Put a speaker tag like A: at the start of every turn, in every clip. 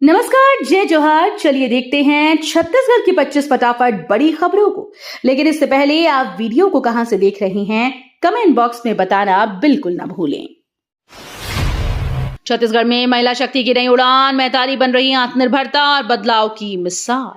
A: नमस्कार, जय जोहार। चलिए देखते हैं छत्तीसगढ़ की 25 फटाफट बड़ी खबरों को। लेकिन इससे पहले आप वीडियो को कहां से देख रहे हैं, कमेंट बॉक्स में बताना बिल्कुल ना भूलें। छत्तीसगढ़ में महिला शक्ति की नई उड़ान, मैतारी बन रही आत्मनिर्भरता और बदलाव की मिसाल।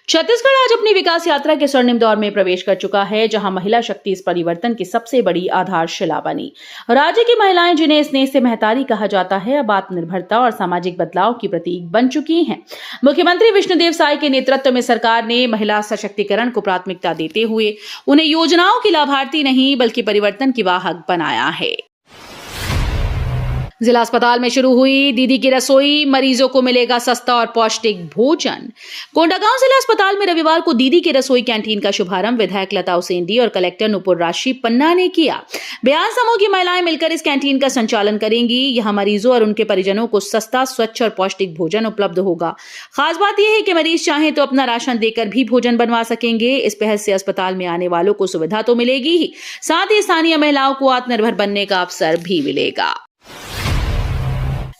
A: छत्तीसगढ़ आज अपनी विकास यात्रा के स्वर्णिम दौर में प्रवेश कर चुका है, जहां महिला शक्ति इस परिवर्तन की सबसे बड़ी आधारशिला बनी। राज्य की महिलाएं, जिन्हें स्नेह से महतारी कहा जाता है, अब आत्मनिर्भरता और सामाजिक बदलाव की प्रतीक बन चुकी हैं। मुख्यमंत्री विष्णुदेव साय के नेतृत्व में सरकार ने महिला सशक्तिकरण को प्राथमिकता देते हुए उन्हें योजनाओं की लाभार्थी नहीं बल्कि परिवर्तन की वाहक बनाया है। जिला अस्पताल में शुरू हुई दीदी की रसोई, मरीजों को मिलेगा सस्ता और पौष्टिक भोजन। कोंडागांव जिला अस्पताल में रविवार को दीदी की रसोई कैंटीन का शुभारंभ विधायक लता उसेंडी और कलेक्टर नुपुर राशि पन्ना ने किया। बयान समूह की महिलाएं मिलकर इस कैंटीन का संचालन करेंगी। यहां मरीजों और उनके परिजनों को सस्ता, स्वच्छ और पौष्टिक भोजन उपलब्ध होगा। खास बात यह है कि मरीज चाहें तो अपना राशन देकर भी भोजन बनवा सकेंगे। इस पहल से अस्पताल में आने वालों को सुविधा तो मिलेगी ही, साथ ही स्थानीय महिलाओं को आत्मनिर्भर बनने का अवसर भी मिलेगा।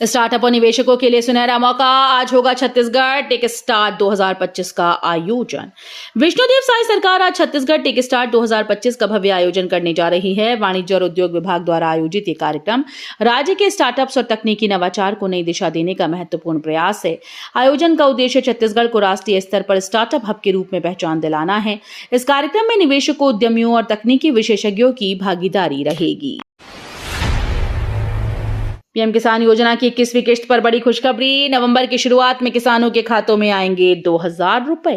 A: स्टार्टअप और निवेशकों के लिए सुनहरा मौका, आज होगा छत्तीसगढ़ टेक स्टार्ट 2025 का आयोजन। विष्णुदेव साय सरकार आज छत्तीसगढ़ टेक स्टार्ट 2025 का भव्य आयोजन करने जा रही है। वाणिज्य और उद्योग विभाग द्वारा आयोजित ये कार्यक्रम राज्य के स्टार्टअप्स और तकनीकी नवाचार को नई दिशा देने का महत्वपूर्ण प्रयास है। आयोजन का उद्देश्य छत्तीसगढ़ को राष्ट्रीय स्तर पर स्टार्टअप हब के रूप में पहचान दिलाना है। इस कार्यक्रम में निवेशकों, उद्यमियों और तकनीकी विशेषज्ञों की भागीदारी रहेगी। पीएम किसान योजना की 21वीं किश्त पर बड़ी खुशखबरी, नवंबर की शुरुआत में किसानों के खातों में आएंगे 2000 रुपए।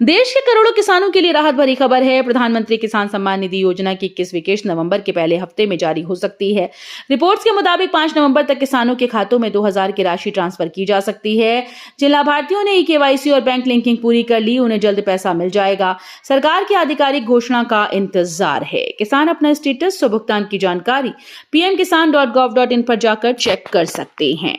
A: देश के करोड़ों किसानों के लिए राहत भरी खबर है। प्रधानमंत्री किसान सम्मान निधि योजना की 21वीं किश्त नवंबर के पहले हफ्ते में जारी हो सकती है। रिपोर्ट्स के मुताबिक 5 नवंबर तक किसानों के खातों में 2000 की राशि ट्रांसफर की जा सकती है। जिन लाभार्थियों ने केवाईसी और बैंक लिंकिंग पूरी कर ली, उन्हें जल्द पैसा मिल जाएगा। सरकार की आधिकारिक घोषणा का इंतजार है। किसान अपना स्टेटस और भुगतान की जानकारी pmkisan.gov.in पर जाकर चेक कर सकते हैं।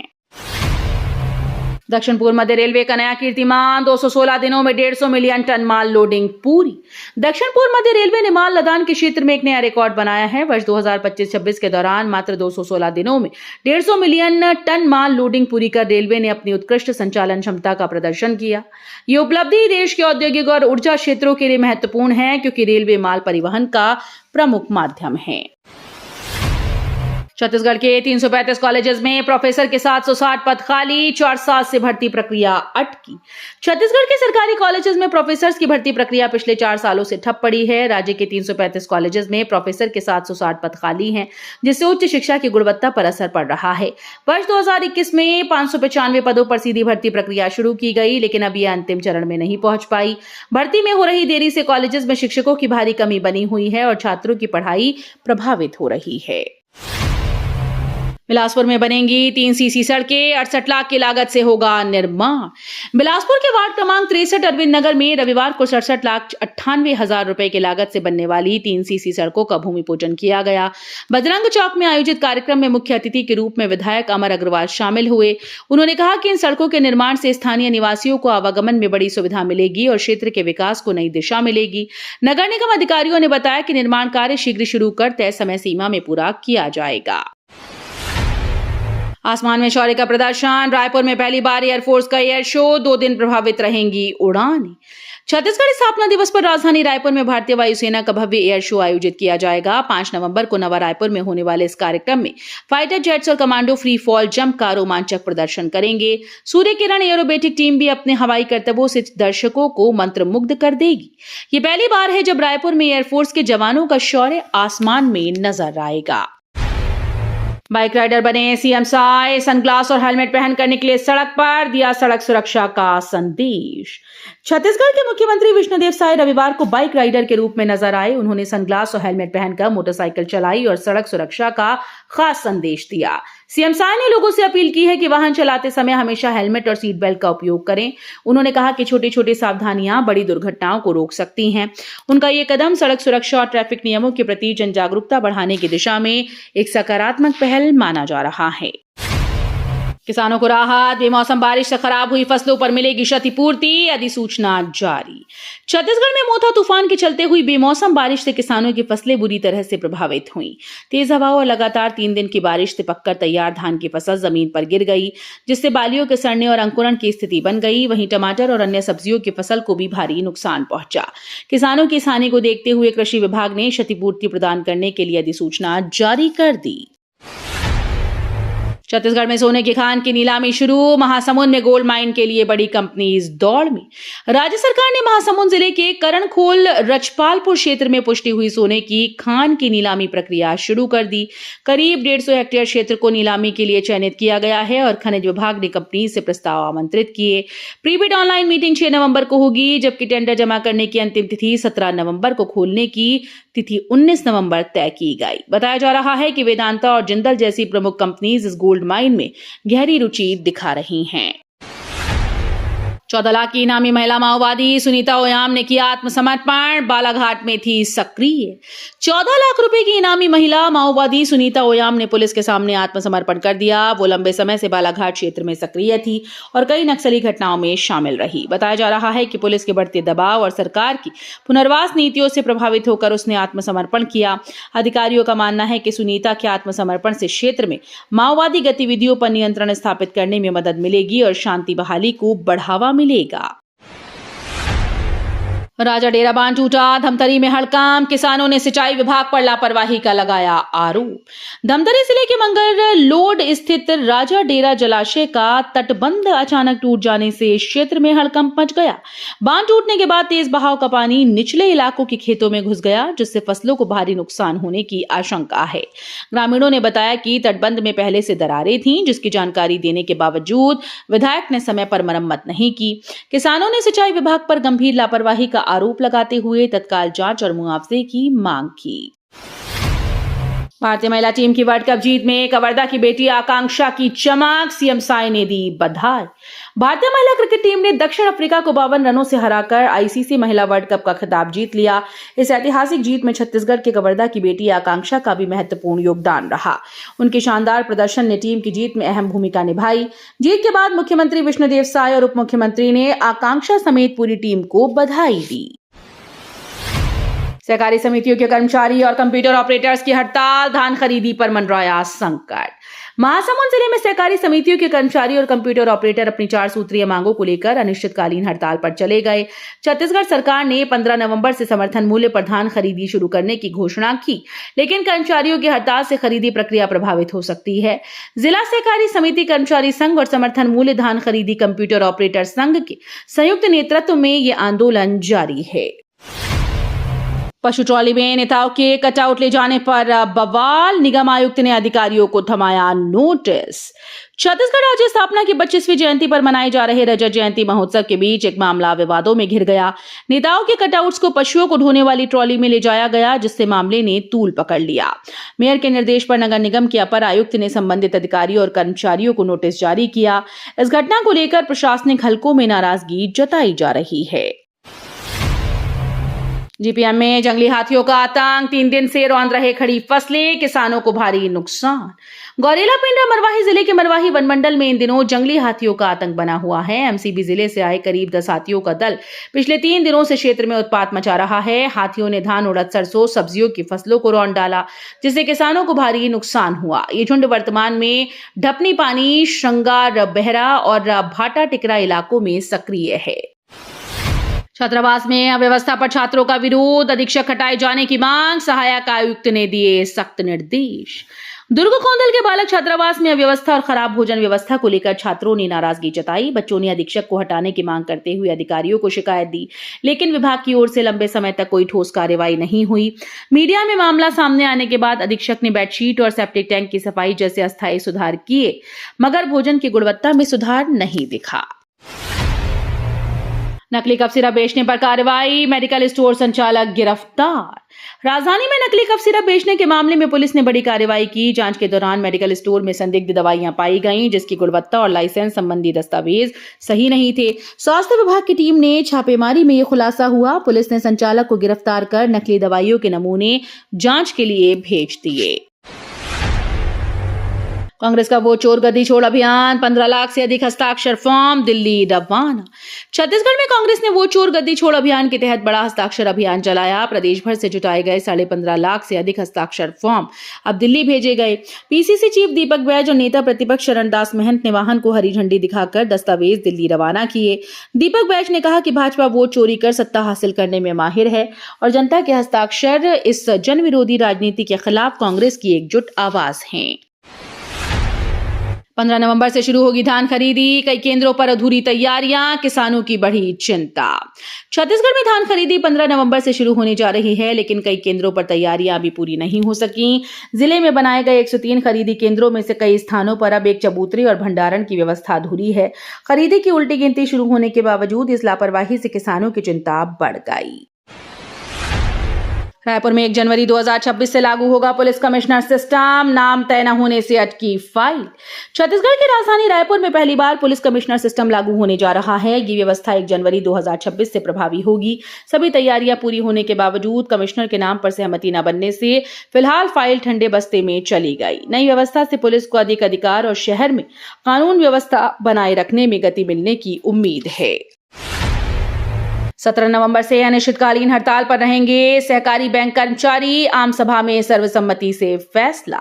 A: दक्षिण पूर्व मध्य रेलवे का नया कीर्तिमान, 216 दिनों में 150 मिलियन टन माल लोडिंग पूरी। दक्षिण पूर्व मध्य रेलवे ने माल लदान के क्षेत्र में एक नया रिकॉर्ड बनाया है। वर्ष 2025-26 के दौरान मात्र 216 दिनों में 150 मिलियन टन माल लोडिंग पूरी कर रेलवे ने अपनी उत्कृष्ट संचालन क्षमता का प्रदर्शन किया। ये उपलब्धि देश के औद्योगिक और ऊर्जा क्षेत्रों के लिए महत्वपूर्ण है, क्योंकि रेलवे माल परिवहन का प्रमुख माध्यम है। छत्तीसगढ़ के 335 कॉलेजेस में प्रोफेसर के 760 पद खाली, 4 साल से भर्ती प्रक्रिया अटकी। छत्तीसगढ़ के सरकारी कॉलेजेस में प्रोफेसर्स की भर्ती प्रक्रिया पिछले 4 सालों से ठप पड़ी है। राज्य के 335 कॉलेजेस में प्रोफेसर के 760 पद खाली हैं, जिससे उच्च शिक्षा की गुणवत्ता पर असर पड़ रहा है। वर्ष 2021 में 595 पदों पर सीधी भर्ती प्रक्रिया शुरू की गई, लेकिन अब यह अंतिम चरण में नहीं पहुंच पाई। भर्ती में हो रही देरी से कॉलेजेस में शिक्षकों की भारी कमी बनी हुई है और छात्रों की पढ़ाई प्रभावित हो रही है। बिलासपुर में बनेंगी 3 सीसी सड़कें, 68 लाख की लागत से होगा निर्माण। बिलासपुर के वार्ड क्रमांक 63 अरविंद नगर में रविवार को 67,98,000 रुपए की लागत से बनने वाली 3 सीसी सड़कों का भूमि पूजन किया गया। बजरंग चौक में आयोजित कार्यक्रम में मुख्य अतिथि के रूप में विधायक अमर अग्रवाल शामिल हुए। उन्होंने कहा कि इन सड़कों के निर्माण से स्थानीय निवासियों को आवागमन में बड़ी सुविधा मिलेगी और क्षेत्र के विकास को नई दिशा मिलेगी। नगर निगम अधिकारियों ने बताया कि निर्माण कार्य शीघ्र शुरू कर तय समय सीमा में पूरा किया जाएगा। आसमान में शौर्य का प्रदर्शन, रायपुर में पहली बार एयरफोर्स का एयर शो, 2 दिन प्रभावित रहेंगी उड़ानें। छत्तीसगढ़ स्थापना दिवस पर राजधानी रायपुर में भारतीय वायुसेना का भव्य एयर शो आयोजित किया जाएगा। 5 नवंबर को नवा रायपुर में होने वाले इस कार्यक्रम में फाइटर जेट्स और कमांडो फ्री फॉल जंप का रोमांचक प्रदर्शन करेंगे। सूर्य किरण एरोबेटिक टीम भी अपने हवाई करतबों से दर्शकों को मंत्रमुग्ध कर देगी। ये पहली बार है जब रायपुर में एयरफोर्स के जवानों का शौर्य आसमान में नजर आएगा। बाइक राइडर बने सीएम साय, सनग्लास और हेलमेट पहनकर निकले सड़क पर, दिया सड़क सुरक्षा का संदेश। छत्तीसगढ़ के मुख्यमंत्री विष्णुदेव साय रविवार को बाइक राइडर के रूप में नजर आए। उन्होंने सनग्लास और हेलमेट पहनकर मोटरसाइकिल चलाई और सड़क सुरक्षा का खास संदेश दिया। सीएम साय ने लोगों से अपील की है कि वाहन चलाते समय हमेशा हेलमेट और सीट बेल्ट का उपयोग करें। उन्होंने कहा कि छोटी छोटी सावधानियां बड़ी दुर्घटनाओं को रोक सकती हैं। उनका ये कदम सड़क सुरक्षा और ट्रैफिक नियमों के प्रति जन जागरूकता बढ़ाने की दिशा में एक सकारात्मक पहल माना जा रहा है। किसानों को राहत, बेमौसम बारिश से खराब हुई फसलों पर मिलेगी क्षतिपूर्ति, अधिसूचना जारी। छत्तीसगढ़ में मोथा तूफान के चलते हुई बेमौसम बारिश से किसानों की फसलें बुरी तरह से प्रभावित हुई। तेज हवाओं और लगातार 3 दिन की बारिश से पककर तैयार धान की फसल जमीन पर गिर गई, जिससे बालियों के सड़ने और अंकुरण की स्थिति बन गई। वहीं टमाटर और अन्य सब्जियों की फसल को भी भारी नुकसान पहुंचा। किसानों की इस हानि को देखते हुए कृषि विभाग ने क्षतिपूर्ति प्रदान करने के लिए अधिसूचना जारी कर दी। छत्तीसगढ़ में सोने की खान की नीलामी शुरू, महासमुंद में गोल्ड माइन के लिए बड़ी कंपनीज दौड़ में। राज्य सरकार ने महासमुंद जिले के करणखोल रचपालपुर क्षेत्र में पुष्टि हुई सोने की खान की नीलामी प्रक्रिया शुरू कर दी। करीब 150 हेक्टेयर क्षेत्र को नीलामी के लिए चयनित किया गया है और खनिज विभाग ने कंपनी से प्रस्ताव आमंत्रित किए। प्रीबिड ऑनलाइन मीटिंग 6 नवंबर को होगी, जबकि टेंडर जमा करने की अंतिम तिथि 17 नवंबर को, खोलने की तिथि 19 नवंबर तय की गई। बताया जा रहा है कि वेदांता और जिंदल जैसी प्रमुख कंपनीज इस गोल्ड माइन में गहरी रुचि दिखा रही हैं। 14 लाख की इनामी महिला माओवादी सुनीता ओयाम ने किया आत्मसमर्पण, बालाघाट में थी सक्रिय। 14 लाख रुपए की इनामी महिला माओवादी सुनीता ओयाम ने पुलिस के सामने आत्मसमर्पण कर दिया। वो लंबे समय से बालाघाट क्षेत्र में सक्रिय थी और कई नक्सली घटनाओं में शामिल रही। बताया जा रहा है कि पुलिस के बढ़ते दबाव और सरकार की पुनर्वास नीतियों से प्रभावित होकर उसने आत्मसमर्पण किया। अधिकारियों का मानना है कि सुनीता के आत्मसमर्पण से क्षेत्र में माओवादी गतिविधियों पर नियंत्रण स्थापित करने में मदद मिलेगी और शांति बहाली को बढ़ावा मिलेगा। राजाडेरा बांध टूटा, धमतरी में हड़कंप, किसानों ने सिंचाई विभाग पर लापरवाही का लगाया आरोप। धमतरी जिले के मंगर लोड स्थित राजाडेरा जलाशय का तटबंध अचानक टूट जाने से क्षेत्र में हड़कंप मच गया। बांध टूटने के बाद तेज बहाव का पानी निचले इलाकों के खेतों में घुस गया, जिससे फसलों को भारी नुकसान होने की आशंका है। ग्रामीणों ने बताया कि तटबंध में पहले से दरारें थीं, जिसकी जानकारी देने के बावजूद विधायक ने समय पर मरम्मत नहीं की। किसानों ने सिंचाई विभाग पर गंभीर लापरवाही का आरोप लगाते हुए तत्काल जांच और मुआवजे की मांग की। भारतीय महिला टीम की वर्ल्ड कप जीत में कवर्धा की बेटी आकांक्षा की चमक, सीएम साई ने दी बधाई। भारतीय महिला क्रिकेट टीम ने दक्षिण अफ्रीका को 52 रनों से हराकर आईसीसी महिला वर्ल्ड कप का खिताब जीत लिया। इस ऐतिहासिक जीत में छत्तीसगढ़ के कवर्धा की बेटी आकांक्षा का भी महत्वपूर्ण योगदान रहा। उनके शानदार प्रदर्शन ने टीम की जीत में अहम भूमिका निभाई। जीत के बाद मुख्यमंत्री विष्णुदेव साय और उप मुख्यमंत्री ने आकांक्षा समेत पूरी टीम को बधाई दी। सहकारी समितियों के कर्मचारी और कंप्यूटर ऑपरेटर्स की हड़ताल, धान खरीदी पर मंडराया संकट। महासमुंद जिले में सहकारी समितियों के कर्मचारी और कंप्यूटर ऑपरेटर अपनी 4 सूत्रीय मांगों को लेकर अनिश्चितकालीन हड़ताल पर चले गए। छत्तीसगढ़ सरकार ने 15 नवंबर से समर्थन मूल्य पर धान खरीदी शुरू करने की घोषणा की, लेकिन कर्मचारियों की हड़ताल से खरीदी प्रक्रिया प्रभावित हो सकती है। जिला सहकारी समिति कर्मचारी संघ और समर्थन मूल्य धान खरीदी कंप्यूटर ऑपरेटर संघ के संयुक्त नेतृत्व में ये आंदोलन जारी है। पशु ट्रॉली में नेताओं के कटआउट ले जाने पर बवाल, निगम आयुक्त ने अधिकारियों को थमाया नोटिस। छत्तीसगढ़ राज्य स्थापना की 25वीं जयंती पर मनाए जा रहे रजत जयंती महोत्सव के बीच एक मामला विवादों में घिर गया। नेताओं के कटआउट्स को पशुओं को ढोने वाली ट्रॉली में ले जाया गया, जिससे मामले ने तूल पकड़ लिया। मेयर के निर्देश पर नगर निगम के अपर आयुक्त ने संबंधित अधिकारियों और कर्मचारियों को नोटिस जारी किया। इस घटना को लेकर प्रशासनिक हलकों में नाराजगी जताई जा रही है। जीपीएम में जंगली हाथियों का आतंक, 3 दिन से रौंद रहे खड़ी फसलें, किसानों को भारी नुकसान। गौरेला पिंडा मरवाही जिले के मरवाही वनमंडल में इन दिनों जंगली हाथियों का आतंक बना हुआ है। एमसीबी जिले से आए करीब 10 हाथियों का दल पिछले 3 दिनों से क्षेत्र में उत्पात मचा रहा है। हाथियों ने धान, उड़द, सरसों, सब्जियों की फसलों को रौंद डाला, जिससे किसानों को भारी नुकसान हुआ। ये झुंड वर्तमान में ढपनी पानी, श्रृंगार बहरा और भाटा टिकरा इलाकों में सक्रिय है। छात्रावास में अव्यवस्था पर छात्रों का विरोध, अधीक्षक हटाए जाने की मांग, सहायक आयुक्त ने दिए सख्त निर्देश। दुर्ग कौंदल के बालक छात्रावास में अव्यवस्था और खराब भोजन व्यवस्था को लेकर छात्रों ने नाराजगी जताई। बच्चों ने अधीक्षक को हटाने की मांग करते हुए अधिकारियों को शिकायत दी, लेकिन विभाग की ओर से लंबे समय तक कोई ठोस कार्रवाई नहीं हुई। मीडिया में मामला सामने आने के बाद अधीक्षक ने बेडशीट और सेप्टिक टैंक की सफाई जैसे अस्थायी सुधार किए, मगर भोजन की गुणवत्ता में सुधार नहीं दिखा। नकली कफ सिरप बेचने पर कार्रवाई, मेडिकल स्टोर संचालक गिरफ्तार। राजधानी में नकली कफ सिरप बेचने के मामले में पुलिस ने बड़ी कार्रवाई की। जांच के दौरान मेडिकल स्टोर में संदिग्ध दवाइयां पाई गईं, जिसकी गुणवत्ता और लाइसेंस संबंधी दस्तावेज सही नहीं थे। स्वास्थ्य विभाग की टीम ने छापेमारी में यह खुलासा हुआ। पुलिस ने संचालक को गिरफ्तार कर नकली दवाइयों के नमूने जांच के लिए भेज दिए। कांग्रेस का वो चोर गद्दी छोड़ अभियान, 15 लाख से अधिक हस्ताक्षर फॉर्म दिल्ली रवाना। छत्तीसगढ़ में कांग्रेस ने वो चोर गद्दी छोड़ अभियान के तहत बड़ा हस्ताक्षर अभियान चलाया। प्रदेश भर से जुटाए गए 15.5 लाख से अधिक हस्ताक्षर फॉर्म अब दिल्ली भेजे गए। पीसीसी चीफ दीपक बैज और नेता प्रतिपक्ष शरणदास महंत ने वाहन को हरी झंडी दिखाकर दस्तावेज दिल्ली रवाना किए। दीपक बैज ने कहा कि भाजपा वोट चोरी कर सत्ता हासिल करने में माहिर है और जनता के हस्ताक्षर इस जनविरोधी राजनीति के खिलाफ कांग्रेस की एकजुट आवाज है। 15 नवंबर से शुरू होगी धान खरीदी, कई केंद्रों पर अधूरी तैयारियां, किसानों की बढ़ी चिंता। छत्तीसगढ़ में धान खरीदी 15 नवंबर से शुरू होने जा रही है, लेकिन कई केंद्रों पर तैयारियां अभी पूरी नहीं हो सकी। जिले में बनाए गए 103 खरीदी केंद्रों में से कई स्थानों पर अब एक चबूतरी और भंडारण की व्यवस्था अधूरी है। खरीदी की उल्टी गिनती शुरू होने के बावजूद इस लापरवाही से किसानों की चिंता बढ़ गई। रायपुर में 1 जनवरी 2026 से लागू होगा पुलिस कमिश्नर सिस्टम, नाम तय न होने से अटकी फाइल। छत्तीसगढ़ की राजधानी रायपुर में पहली बार पुलिस कमिश्नर सिस्टम लागू होने जा रहा है। ये व्यवस्था 1 जनवरी 2026 से प्रभावी होगी। सभी तैयारियां पूरी होने के बावजूद कमिश्नर के नाम पर सहमति न बनने से फिलहाल फाइल ठंडे बस्ते में चली गई। नई व्यवस्था से पुलिस को अधिक अधिकार और शहर में कानून व्यवस्था बनाए रखने में गति मिलने की उम्मीद है। 17 नवंबर से अनिश्चितकालीन हड़ताल पर रहेंगे सहकारी बैंक कर्मचारी, आम सभा में सर्वसम्मति से फैसला।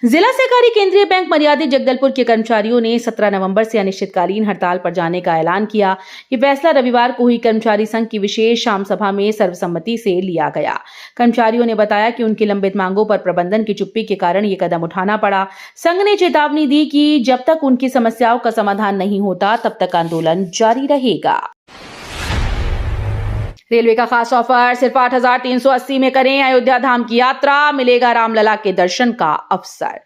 A: जिला सहकारी केंद्रीय बैंक मर्यादित जगदलपुर के कर्मचारियों ने 17 नवंबर से अनिश्चितकालीन हड़ताल पर जाने का ऐलान किया। ये फैसला रविवार को हुई कर्मचारी संघ की विशेष आम सभा में सर्वसम्मति से लिया गया। कर्मचारियों ने बताया कि उनकी लंबित मांगों पर प्रबंधन की चुप्पी के कारण ये कदम उठाना पड़ा। संघ ने चेतावनी दी कि जब तक उनकी समस्याओं का समाधान नहीं होता तब तक आंदोलन जारी रहेगा। रेलवे का खास ऑफर, सिर्फ 8,380 में करें अयोध्या धाम की यात्रा, मिलेगा रामलला के दर्शन का अवसर।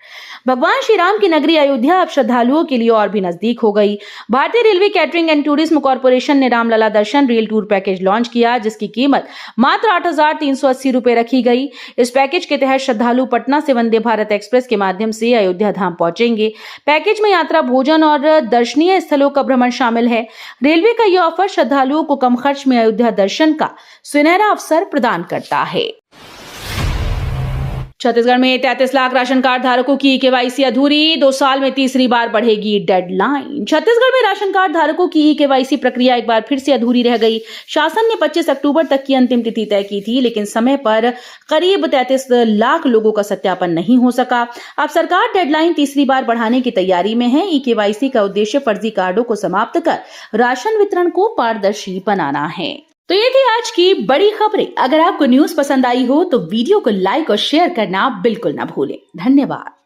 A: भगवान श्री राम की नगरी अयोध्या अब श्रद्धालुओं के लिए और भी नजदीक हो गई। भारतीय railway catering and tourism corporation ने रामलला दर्शन रेल टूर पैकेज लॉन्च किया, जिसकी कीमत मात्र 8,380 रुपए रखी गई। इस पैकेज के तहत श्रद्धालु पटना से वंदे भारत एक्सप्रेस के माध्यम से अयोध्या धाम पहुंचेंगे। पैकेज में यात्रा, भोजन और दर्शनीय स्थलों का भ्रमण शामिल है। रेलवे का यह ऑफर श्रद्धालुओं को कम खर्च में अयोध्या दर्शन का सुनहरा अवसर प्रदान करता है। छत्तीसगढ़ में 33 लाख राशन कार्ड धारकों की केवाईसी अधूरी, 2 साल में तीसरी बार बढ़ेगी डेडलाइन। छत्तीसगढ़ में राशन कार्ड धारकों की केवाईसी प्रक्रिया एक बार फिर से अधूरी रह गई। शासन ने 25 अक्टूबर तक की अंतिम तिथि तय की थी, लेकिन समय पर करीब 33 लाख लोगों का सत्यापन नहीं हो सका। अब सरकार डेडलाइन तीसरी बार बढ़ाने की तैयारी में है। केवाईसी का उद्देश्य फर्जी कार्डों को समाप्त कर राशन वितरण को पारदर्शी बनाना है। तो ये थी आज की बड़ी खबरें। अगर आपको न्यूज पसंद आई हो तो वीडियो को लाइक और शेयर करना बिल्कुल ना भूलें। धन्यवाद।